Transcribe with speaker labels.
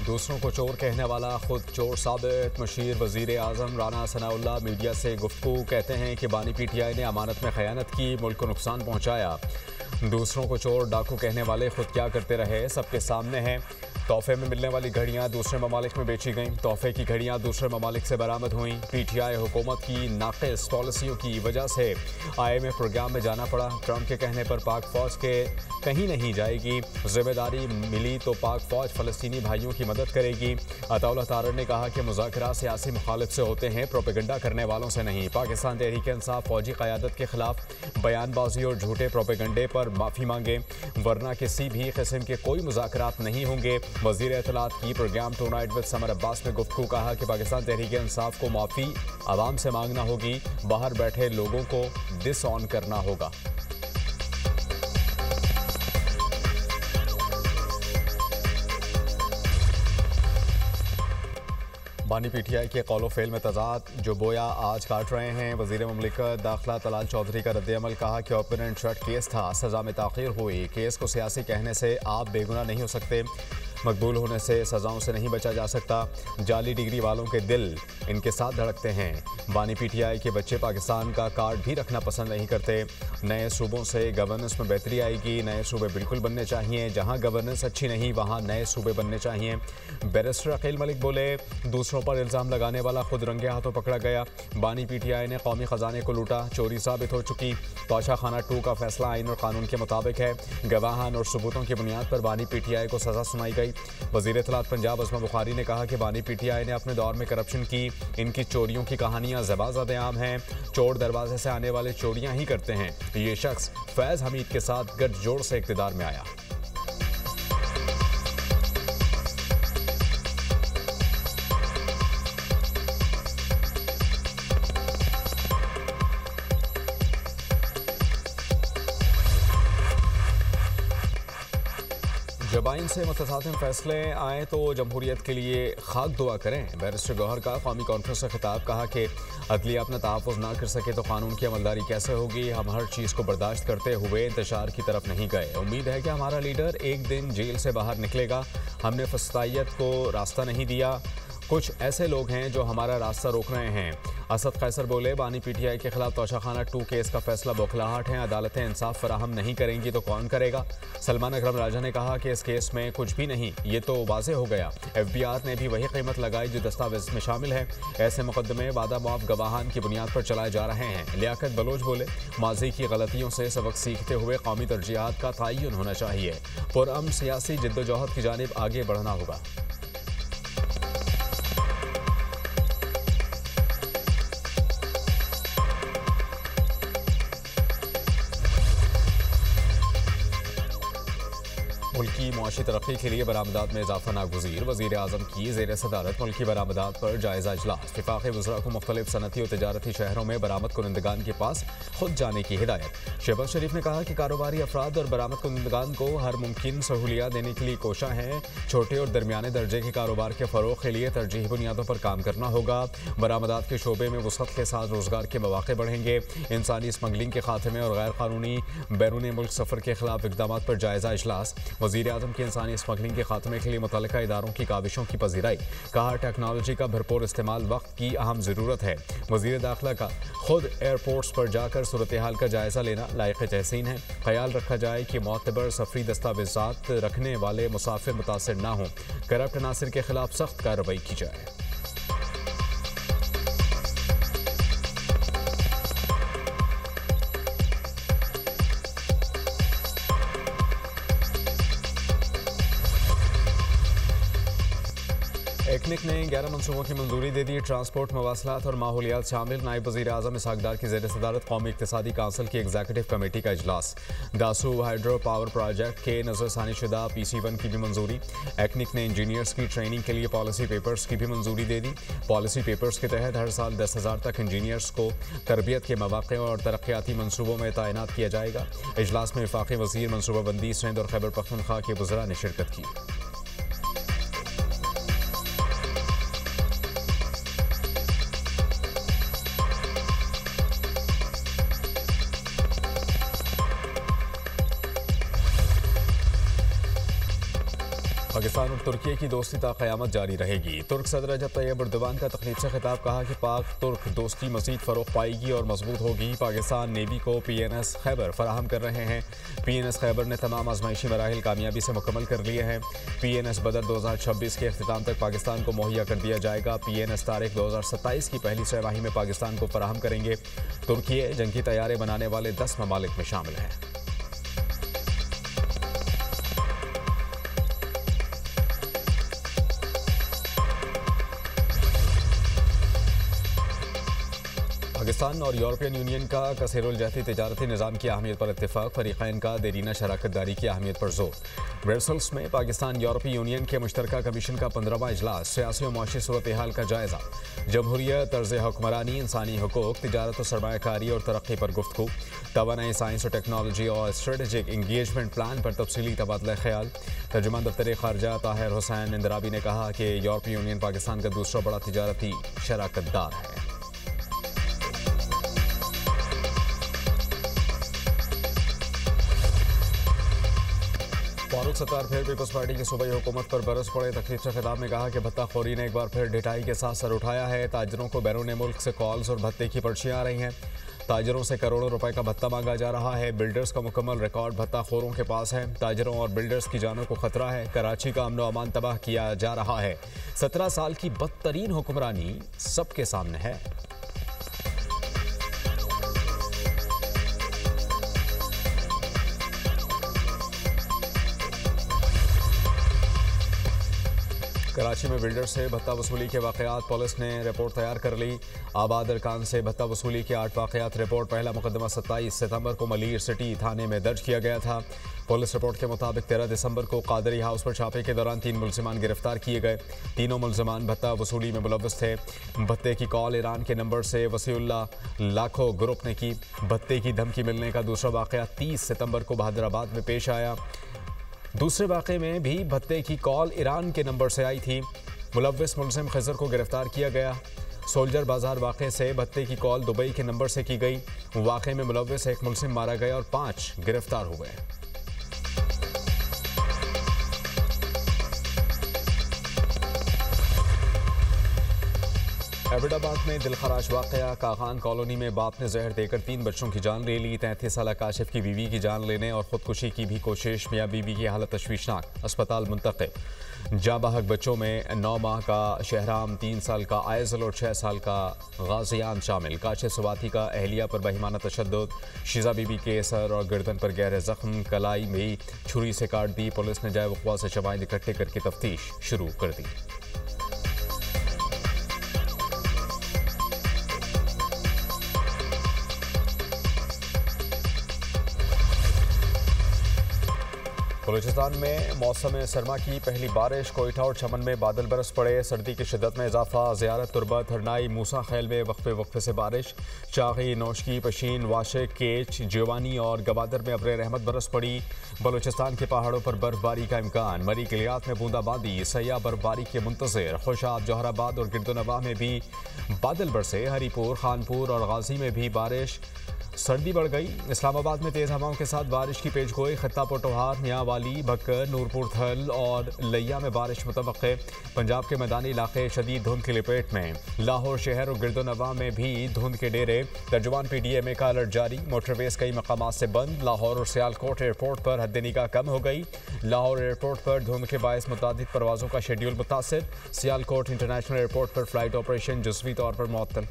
Speaker 1: दूसरों को चोर कहने वाला खुद चोर साबित। मशीर वजीर आजम राना सनाउल्लाह मीडिया से गुफ्तगू कहते हैं कि बानी पीटीआई ने अमानत में खयानत की, मुल्क को नुकसान पहुंचाया। दूसरों को चोर डाकू कहने वाले खुद क्या करते रहे सबके सामने हैं। तोहफे में मिलने वाली घड़ियां दूसरे ममालिक में बेची गईं। तोहफे की घड़ियां दूसरे ममालिक से बरामद हुईं। पीटीआई हुकूमत की नाक़िस पॉलिसियों की वजह से IMF प्रोग्राम में जाना पड़ा। ट्रंप के कहने पर पाक फौज के कहीं नहीं जाएगी, जिम्मेदारी मिली तो पाक फौज फ़लस्तीनी भाइयों की मदद करेगी। अताउल्लाह तारर ने कहा कि मुज़ाकरात सियासी मुखालिफ से होते हैं, प्रोपेगेंडा करने वालों से नहीं। पाकिस्तान तहरीक इंसाफ फौजी क़यादत के खिलाफ बयानबाजी और झूठे प्रोपेगेंडे पर माफ़ी मांगे, वरना किसी भी किस्म के कोई मुज़ाकरात नहीं होंगे। वज़ीर इत्तलात की programme tonight with Samar Abbas में गुफ्तगू कहा कि पाकिस्तान तहरीक इंसाफ को माफ़ी आवाम से मांगना होगी, बाहर बैठे लोगों को डिसऑन करना होगा। बानी पीटीआई के कौलो फेल में तजाद जो बोया आज काट रहे हैं। वज़ीर मुमलिकत दाखिला तलाल चौधरी का रद्द-ए-अमल, कहा कि ओपन शट केस था, सज़ा में ताख़ीर हुई। केस को सियासी कहने से आप बेगुनाह नहीं हो सकते, मकबूल होने से सज़ाओं से नहीं बचा जा सकता। जाली डिग्री वालों के दिल इनके साथ धड़कते हैं। बानी पीटीआई के बच्चे पाकिस्तान का कार्ड भी रखना पसंद नहीं करते। नए सूबों से गवर्नेंस में बेहतरी आएगी। नए सूबे बिल्कुल बनने चाहिए, जहां गवर्नेंस अच्छी नहीं वहां नए सूबे बनने चाहिए। बैरिस्टर अकील मलिक बोले, दूसरों पर इल्ज़ाम लगाने वाला खुद रंगे हाथों पकड़ा गया। बानी पीटीआई ने कौमी ख़जाने को लूटा, चोरी साबित हो चुकी। तोशा खाना 2 का फैसला आइन और कानून के मुताबिक है। गवाहान और सबूतों की बुनियाद पर बानी पीटीआई को सज़ा सुनाई गई। वज़ीर इत्तलात पंजाब अज़मा बुखारी ने कहा कि बानी पीटीआई ने अपने दौर में करप्शन की, इनकी चोरियों की कहानियां ज़बाज़द आम हैं। चोर दरवाजे से आने वाले चोरियां ही करते हैं। ये शख्स फैज़ हमीद के साथ गठजोड़ से इक़्तिदार में आया। जब आइन से मुतसातिम फैसले आए तो जमहूरियत के लिए खाक दुआ करें। बैरिस्टर गौहर का कौमी कॉन्फ्रेंस से खिताब, कहा कि अदलिया अपना तहफ़्फ़ुज़ ना कर सके तो कानून की अमलदारी कैसे होगी। हम हर चीज़ को बर्दाश्त करते हुए इंतशार की तरफ नहीं गए। उम्मीद है कि हमारा लीडर एक दिन जेल से बाहर निकलेगा। हमने फस्तायत को रास्ता नहीं दिया, कुछ ऐसे लोग हैं जो हमारा रास्ता रोक रहे हैं। असद कैसर बोले, बानी पीटीआई के खिलाफ तोशाखाना 2 केस का फैसला बौखलाहट है। अदालतें इंसाफ फराहम नहीं करेंगी तो कौन करेगा। सलमान अकरम राजा ने कहा कि इस केस में कुछ भी नहीं, ये तो वाज़े हो गया। FBI ने भी वही कीमत लगाई जो दस्तावेज में शामिल है। ऐसे मुकदमे वादा मुआफ गवाहान की बुनियाद पर चलाए जा रहे हैं। लियाकत बलोच बोले, माजी की गलतियों से सबक सीखते हुए कौमी तरजीहात का तयन होना चाहिए। पुरअमन सियासी जिद्दोजहद की जानिब आगे बढ़ना होगा। मुल्की मुआशी तरक्की के लिए बरामदात में इजाफा नागुज़ीर। वज़ीर आज़म की ज़ेर सदारत मुल्की बरामदात पर जायज़ा इजलास। वफ़ाक़ी वज़रा को मुख्तलिफ सनती और तिजारती शहरों में बरामद कुनंदगान के पास खुद जाने की हिदायत। शहबाज शरीफ ने कहा कि कारोबारी अफराद और बरामद कुनंदगान को हर मुमकिन सहूलियत देने के लिए कोशा है। छोटे और दरमियाने दर्जे के कारोबार के फ़रोग़ के लिए तरजीही बुनियादों पर काम करना होगा। बरामदात के शोबे में वुसअत के साथ रोज़गार के मौक़े बढ़ेंगे। इंसानी स्मगलिंग के खात्मे और गैर कानूनी बैरून मुल्क सफ़र के खिलाफ इक़दाम पर जायज़ा इजलास। वज़ीर आज़म की इंसानी स्मगलिंग के खात्मे के लिए मुतल्लिका इदारों की काविशों की पज़ीराई। कहा, टेक्नोलॉजी का भरपूर इस्तेमाल वक्त की अहम ज़रूरत है। वज़ीर दाखिला का खुद एयरपोर्ट्स पर जाकर सूरत हाल का जायज़ा लेना लायक़ तहसीन है। ख्याल रखा जाए कि मोतबर सफरी दस्तावेज़ात रखने वाले मुसाफिर मुतासिर ना हों। करप्ट अनासिर के खिलाफ सख्त कार्रवाई की जाए। एक्निक ने 11 मनसूबों की मंजूरी दे दी। ट्रांसपोर्ट, मवासलात और माहौलियात शामिल। नायब वज़ीर आज़म इसहाक़ डार की ज़ेर सदारत कौमी इक़्तिसादी काउंसिल की एग्जीक्यूटिव कमेटी का इजलास। दासू हाइड्रो पावर प्रोजेक्ट के नज़रसानी शुदा PC1 की भी मंजूरी। एक्निक ने इंजीनियर्स की ट्रेनिंग के लिए पॉलिसी पेपर्स की भी मंजूरी दे दी। पॉलिसी पेपर्स के तहत हर साल 10,000 तक इंजीनियर्स को तरबियत के मौक़े और तरक्याती मनसूबों में तैनात किया जाएगा। इजलास में वफाक़ी वज़ीर मनसूबाबंदी सिंध और खैबर पख्तूनख्वा के वज़रा ने शिरकत की। पाकिस्तान और तुर्की की दोस्ती ता क़यामत जारी रहेगी। तुर्क सदर रजब तैयब एर्दोगान का तकरीब से खिताब, कहा कि पाक तुर्क दोस्ती मज़ीद फ़रोग़ पाएगी और मजबूत होगी। पाकिस्तान नेवी को PNS खैबर फराहम कर रहे हैं। PNS खैबर ने तमाम आजमाइशी मराहिल कामयाबी से मुकम्मल कर लिए हैं। PNS बदर 2026 के अख्तिताम तक पाकिस्तान को मुहैया कर दिया जाएगा। PNS तारीख 2027 की पहली छमाही में पाकिस्तान को फराहम करेंगे। तुर्की जंगी तैयारे बनाने वाले 10 ममालिक में शामिल हैं। पाकिस्तान और यूरोपियन यूनियन का कसीरुल-जहती तिजारती निज़ाम की अहमियत पर इत्तेफाक, फरीक़ैन का देरीना शराकत दारी की अहमियत पर जोर। ब्रसेल्स में पाकिस्तान यूरोपीय यूनियन के मुश्तरका कमीशन का 15वां इजलास, सियासी और मुआशी सूरत हाल का जायजा। जमहूरियत, तर्ज़ हुक्मरानी, इंसानी हुकूक, तिजारत और सरमायाकारी और तरक्की पर गुफ्तगू। तवानाई, साइंस और टेक्नोलॉजी और स्ट्रेटेजिक इंगेजमेंट प्लान पर तफसीली तबादला ख्याल। तर्जुमान दफ्तर खारजा ताहिर हुसैन इंदराबी ने कहा कि यूरोपीय यूनियन पाकिस्तान का दूसरा बड़ा तिजारती शराकतदार है। फारूक सत्तार फिर पीपल्स पार्टी की सूबाई हुकूमत पर बरस पड़े। तकरीब से खिताब में कहा कि भत्ताखोरी ने एक बार फिर ढिठाई के साथ सर उठाया है। ताजरों को बैरून मुल्क से कॉल्स और भत्ते की पर्चियां आ रही हैं। ताजरों से करोड़ों रुपए का भत्ता मांगा जा रहा है। बिल्डर्स का मुकम्मल रिकॉर्ड भत्ताखोरों के पास है। ताजरों और बिल्डर्स की जानों को खतरा है। कराची का अमन व अमान तबाह किया जा रहा है। 17 साल की बदतरीन हुक्मरानी सबके सामने है। कराची में बिल्डर से भत्ता वसूली के वाक़यात, पुलिस ने रिपोर्ट तैयार कर ली। आबाद अरकान से भत्ता वसूली के 8 वाक़यात रिपोर्ट। पहला मुकदमा 27 सितंबर को मलिर सिटी थाने में दर्ज किया गया था। पुलिस रिपोर्ट के मुताबिक 13 दिसंबर को कादरी हाउस पर छापे के दौरान 3 मुलजिमान गिरफ्तार किए गए। तीनों मुलजिमान भत्ता वसूली में मुलव्वस थे। भत्ते की कॉल ईरान के नंबर से वसीउल्लाह लाखो ग्रुप ने की। भत्ते की धमकी मिलने का दूसरा वाक़या 30 सितंबर को बहादुराबाद में पेश आया। दूसरे वाक़े में भी भत्ते की कॉल ईरान के नंबर से आई थी। मुलव्वस मुल्ज़िम खिज़र को गिरफ्तार किया गया। सोल्जर बाजार वाक़े से भत्ते की कॉल दुबई के नंबर से की गई। वाक़े में मुलव्वस एक मुल्ज़िम मारा गया और 5 गिरफ्तार हो गए। एबटाबाद में दिलखराश वाक़या। कागान कॉलोनी में बाप ने जहर देकर 3 बच्चों की जान ले ली। 33 साल काशिफ की बीवी की जान लेने और ख़ुदकुशी की भी कोशिश। मियाँ बीवी की हालत तशवीशनाक, अस्पताल मुंतक़िल। जाबाहक बच्चों में 9 माह का शहराम, 3 साल का आयज़ल और 6 साल का गाज़ियान शामिल। काशिफ सुवाती का अहलिया पर बहिमाना तशद्दुद। शीज़ा बीबी के सर और गर्दन पर गहरे जख्म, कलाई भी छुरी से काट दी। पुलिस ने जाए वक़्वा से शवाहिद इकट्ठे करके तफ्तीश शुरू कर दी। बलूचिस्तान में मौसम सरमा की पहली बारिश। कोयटा और चमन में बादल बरस पड़े। सर्दी की शिद्दत में इजाफा। ज़ियारत, तुरबत, हरनाई, मूसा खैल में वक्फे वक्फे से बारिश। चागी, नौशकी, पशीन, वाशिक, केच, जिवानी और गवादर में अब्र रहमत बरस पड़ी। बलूचिस्तान के पहाड़ों पर बर्फबारी का इम्कान। मरी किलियात में बूंदाबांदी। सयाह बर्फबारी के मुंतज़िर। खुशाब, जौहराबाद और गिरदोनवा में भी बादल बरसे। हरीपुर, खानपुर और गाजी में भी बारिश। सर्दी बढ़ गई। इस्लामाबाद में तेज़ हवाओं के साथ बारिश की पेशगोई। खत्ता पोटोहार, मियांवाली, भक्कर, नूरपुर थल और लिया में बारिश मुतवक्के। पंजाब के मैदानी इलाके शदीद धुंध की लपेट में। लाहौर शहर और गिरदोनवा में भी धुंध के डेरे। तर्जुमान PDMA का अलर्ट जारी। मोटरवेज कई मकामात से बंद। लाहौर और सियालकोट एयरपोर्ट पर हद निगाह कम हो गई। लाहौर एयरपोर्ट पर धुंध के बायस मुतादिद परवाज़ों का शेड्यूल मुतासिर। सियालकोट इंटरनेशनल एयरपोर्ट पर फ्लाइट ऑपरेशन जुज़वी तौर पर मुअत्तल।